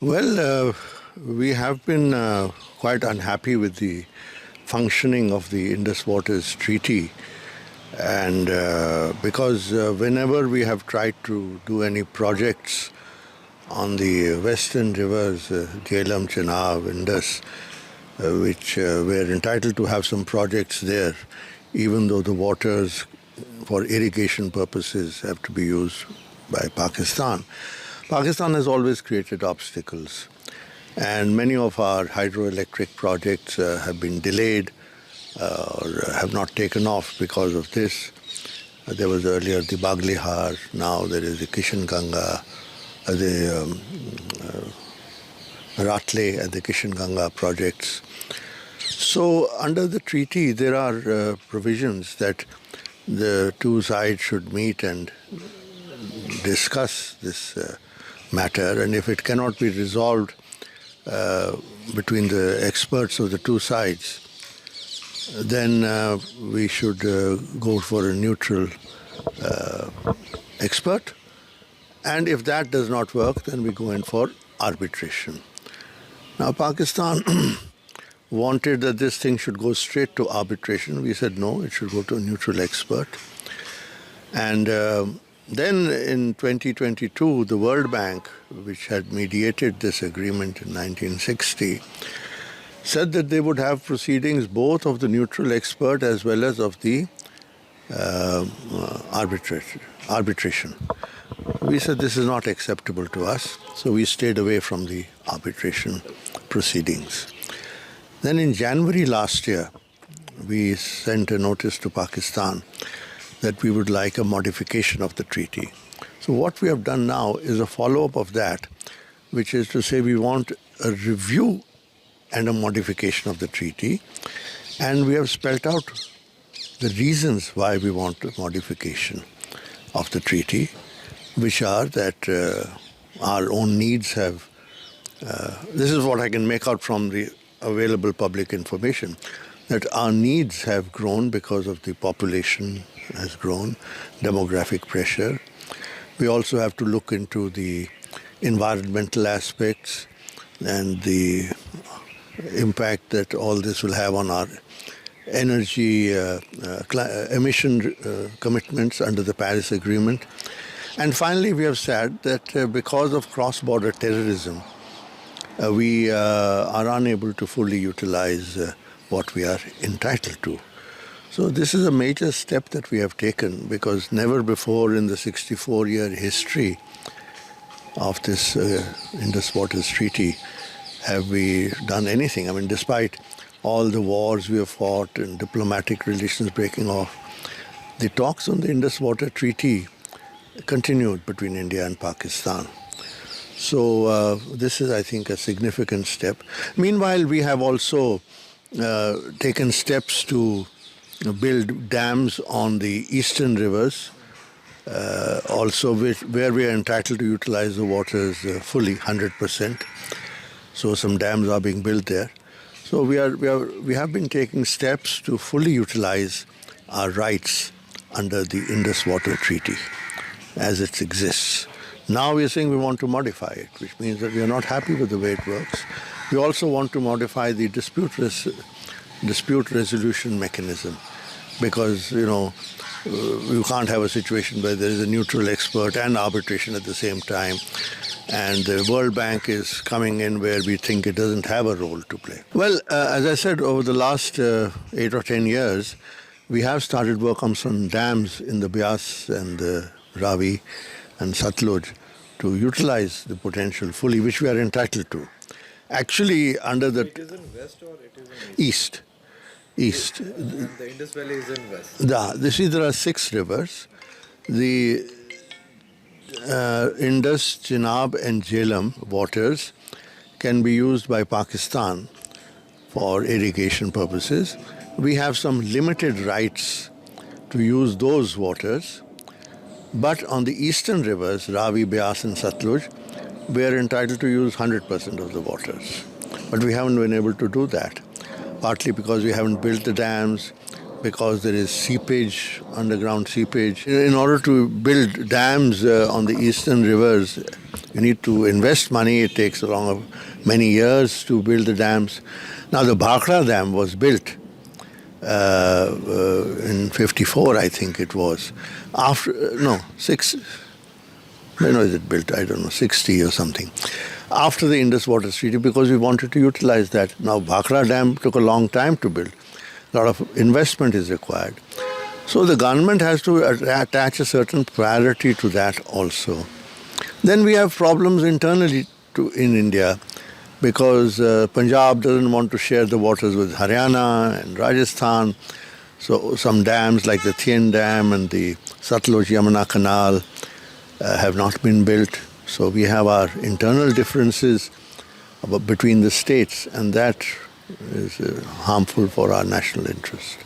Well, we have been quite unhappy with the functioning of the Indus Water Treaty, and because whenever we have tried to do any projects on the western rivers, Jhelum, Chenab, Indus, which we're entitled to have some projects there, even though the waters for irrigation purposes have to be used by Pakistan. Pakistan has always created obstacles, and many of our hydroelectric projects have been delayed or have not taken off because of this. There was earlier the Baglihar, now there is the Kishan Ganga, the Ratle and the Kishan Ganga projects. So under the treaty, there are provisions that the two sides should meet and discuss this matter, and if it cannot be resolved between the experts of the two sides, then we should go for a neutral expert. And if that does not work, then we go in for arbitration. Now, Pakistan wanted that this thing should go straight to arbitration. We said no, it should go to a neutral expert. And then in 2022, the World Bank, which had mediated this agreement in 1960, said that they would have proceedings both of the neutral expert as well as of the arbitration. We said this is not acceptable to us, so we stayed away from the arbitration proceedings. Then in January last year, we sent a notice to Pakistan that we would like a modification of the treaty. So what we have done now is a follow-up of that, which is to say we want a review and a modification of the treaty, and we have spelt out the reasons why we want a modification of the treaty, which are that our own needs have, this is what I can make out from the available public information, that our needs have grown because of the population has grown, demographic pressure. We also have to look into the environmental aspects and the impact that all this will have on our energy emission commitments under the Paris Agreement. And finally, we have said that because of cross-border terrorism, we are unable to fully utilize what we are entitled to. So this is a major step that we have taken, because never before in the 64-year history of this Indus Water Treaty have we done anything. I mean, despite all the wars we have fought and diplomatic relations breaking off, the talks on the Indus Water Treaty continued between India and Pakistan. So this is, I think, a significant step. Meanwhile, we have also taken steps to build dams on the eastern rivers, also where we are entitled to utilize the waters fully, 100%. So some dams are being built there. So we have been taking steps to fully utilize our rights under the Indus Water Treaty as it exists. Now we are saying we want to modify it, which means that we are not happy with the way it works. We also want to modify the dispute resolution mechanism, because, you can't have a situation where there is a neutral expert and arbitration at the same time, and the World Bank is coming in where we think it doesn't have a role to play. Well, as I said, over the last 8 or 10 years, we have started work on some dams in the Beas and the Ravi and Satluj to utilize the potential fully, which we are entitled to. Actually, under the... It is in west or it is in east? East. And the Indus Valley is in west. You see, there are 6 rivers. The Indus, Chenab and Jhelum waters can be used by Pakistan for irrigation purposes. We have some limited rights to use those waters, but on the eastern rivers, Ravi, Beas and Satluj, we are entitled to use 100% of the waters. But we haven't been able to do that, partly because we haven't built the dams, because there is seepage, underground seepage. In order to build dams on the eastern rivers, You need to invest money. It takes many years to build the dams. Now the Bhakra Dam was built in 54, I think it was. When was it built? I don't know, 60 or something. After the Indus Water Treaty, because we wanted to utilize that. Now Bhakra Dam took a long time to build. A lot of investment is required. So the government has to attach a certain priority to that also. Then we have problems internally in India because Punjab doesn't want to share the waters with Haryana and Rajasthan. So some dams like the Thien Dam and the Satluj Yamuna Canal have not been built. So we have our internal differences between the states, and that is harmful for our national interest.